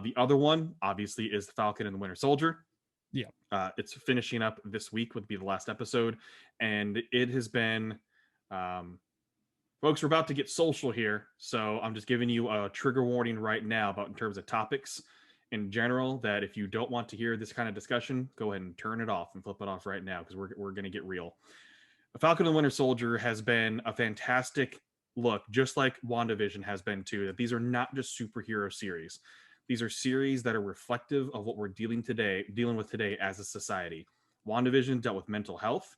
The other one, obviously, is the Falcon and the Winter Soldier. Yeah. It's finishing up this week, would be the last episode, and it has been. Folks, we're about to get social here, so I'm just giving you a trigger warning right now about in terms of topics in general. That if you don't want to hear this kind of discussion, go ahead and turn it off and flip it off right now because we're going to get real. Falcon and the Winter Soldier has been a fantastic look, just like WandaVision has been too. That these are not just superhero series; these are series that are reflective of what we're dealing with today as a society. WandaVision dealt with mental health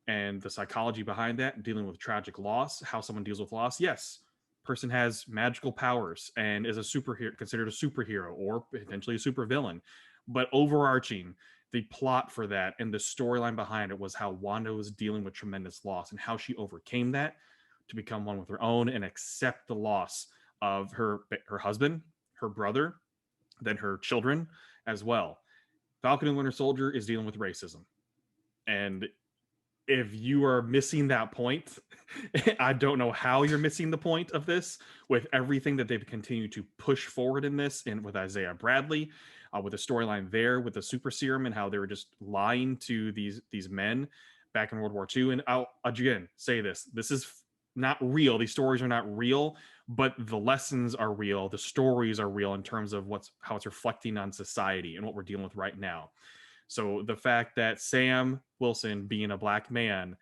and the psychology behind that, dealing with tragic loss, how someone deals with loss. Yes, person has magical powers and is a superhero, considered a superhero or potentially a supervillain. But overarching, the plot for that and the storyline behind it was how Wanda was dealing with tremendous loss and how she overcame that to become one with her own and accept the loss of her husband, her brother, then her children as well. Falcon and Winter Soldier is dealing with racism. And if you are missing that point, I don't know how you're missing the point of this with everything that they've continued to push forward in this and with Isaiah Bradley, with the storyline there with the super serum and how they were just lying to these men back in World War II. And I'll again say this is not real. These stories are not real, but the lessons are real. The stories are real in terms of how it's reflecting on society and what we're dealing with right now. So the fact that Sam Wilson, being a black man,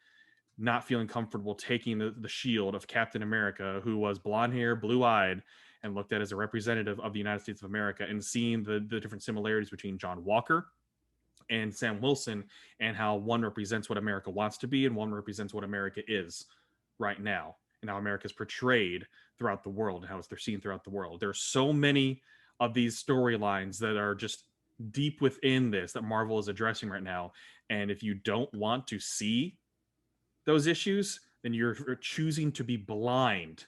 not feeling comfortable taking the shield of Captain America, who was blonde hair, blue eyed, and looked at as a representative of the United States of America, and seeing the different similarities between John Walker and Sam Wilson, and how one represents what America wants to be and one represents what America is right now, and how America is portrayed throughout the world and how they're seen throughout the world. There are so many of these storylines that are just deep within this that Marvel is addressing right now. And if you don't want to see those issues, then you're choosing to be blind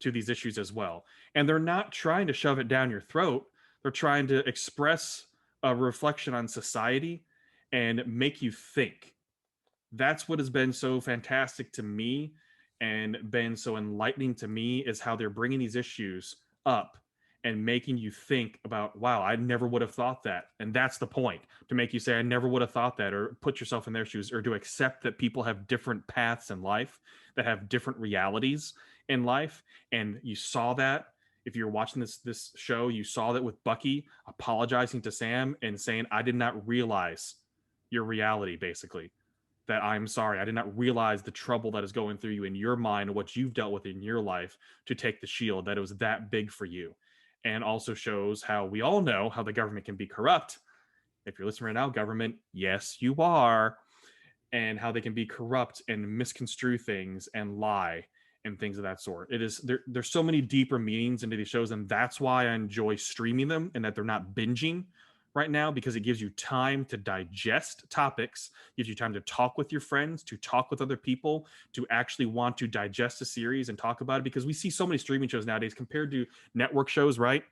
to these issues as well. And they're not trying to shove it down your throat. They're trying to express a reflection on society and make you think. That's what has been so fantastic to me and been so enlightening to me is how they're bringing these issues up and making you think about, wow, I never would have thought that. And that's the point, to make you say, I never would have thought that, or put yourself in their shoes, or to accept that people have different paths in life, that have different realities in life. And you saw that. If you're watching this show, you saw that with Bucky apologizing to Sam and saying, I did not realize your reality, basically. That I'm sorry, I did not realize the trouble that is going through you in your mind and what you've dealt with in your life to take the shield, that it was that big for you. And also shows how we all know how the government can be corrupt. If you're listening right now, government, yes, you are. And how they can be corrupt and misconstrue things and lie and things of that sort. It is there's so many deeper meanings into these shows, and that's why I enjoy streaming them and that they're not binging right now, because it gives you time to digest topics, gives you time to talk with your friends, to talk with other people, to actually want to digest a series and talk about it. Because we see so many streaming shows nowadays compared to network shows, right?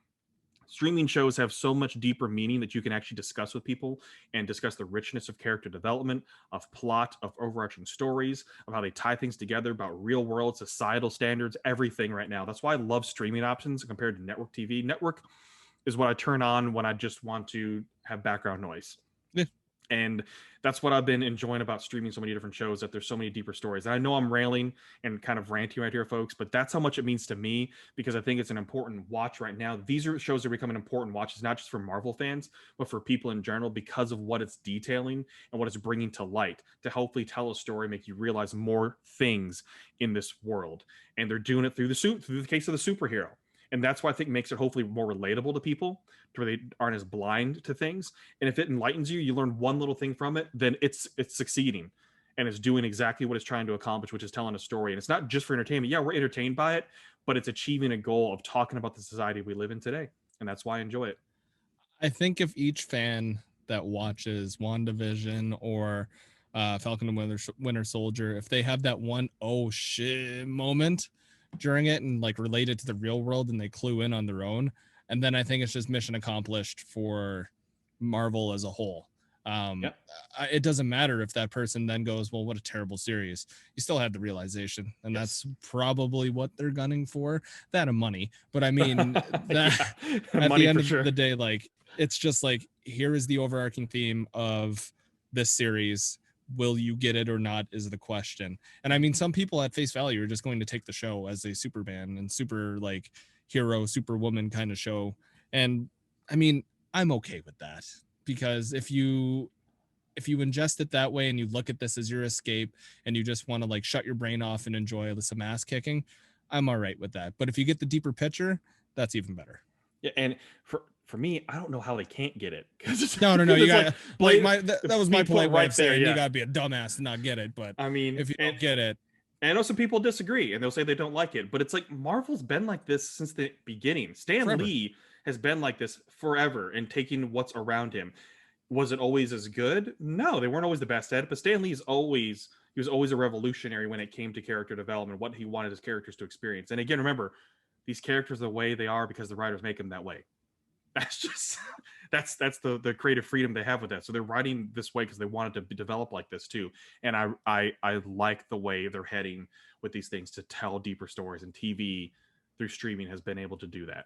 Streaming shows have so much deeper meaning that you can actually discuss with people and discuss the richness of character development, of plot, of overarching stories, of how they tie things together, about real world societal standards, everything right now. That's why I love streaming options compared to network TV. Network is what I turn on when I just want to have background noise. Yeah. And that's what I've been enjoying about streaming so many different shows, that there's so many deeper stories. And I know I'm railing and kind of ranting right here, folks, but that's how much it means to me, because I think it's an important watch right now. These are shows that are becoming important watches, not just for Marvel fans, but for people in general, because of what it's detailing and what it's bringing to light to hopefully tell a story, make you realize more things in this world. And throey're doing it through the case of the superhero. And that's why I think makes it hopefully more relatable to people, to where they aren't as blind to things. And if it enlightens you, you learn one little thing from it, then it's succeeding and it's doing exactly what it's trying to accomplish, which is telling a story. And it's not just for entertainment. Yeah, we're entertained by it, but it's achieving a goal of talking about the society we live in today. And that's why I enjoy it. I think if each fan that watches WandaVision or Falcon and Winter Soldier, if they have that one oh shit moment during it and like relate it to the real world and they clue in on their own, and then I think it's just mission accomplished for Marvel as a whole. Yep. It doesn't matter if that person then goes, well, what a terrible series. You still had the realization, and Yes. that's probably what they're gunning for, that and money. But I mean, that Yeah. at the Money end for of sure. the day, like, it's just like, here is the overarching theme of this series. Will you get it or not is the question. And I mean, some people at face value are just going to take the show as a Superman and super like hero, superwoman kind of show. And I mean, I'm okay with that, because if you ingest it that way and you look at this as your escape and you just want to like shut your brain off and enjoy some ass kicking, I'm all right with that. But if you get the deeper picture, that's even better. Yeah, and for me, I don't know how they can't get it because it's, No, no, no. because You it's like got like blade that was my being put polite way right of there. saying you Yeah, gotta be a dumbass to not get it. But I mean, if you don't get it, and I know some people disagree and they'll say they don't like it, but it's like Marvel's been like this since the beginning. Stan forever. Lee has been like this forever and taking what's around him. Was it always as good? No, they weren't always the best at it, but Stan Lee's always he was always a revolutionary when it came to character development, what he wanted his characters to experience. And again, remember, these characters are the way they are because the writers make them that way. That's just that's the creative freedom they have with that. So they're writing this way because they wanted to be developed like this too. And I like the way they're heading with these things to tell deeper stories, and TV through streaming has been able to do that.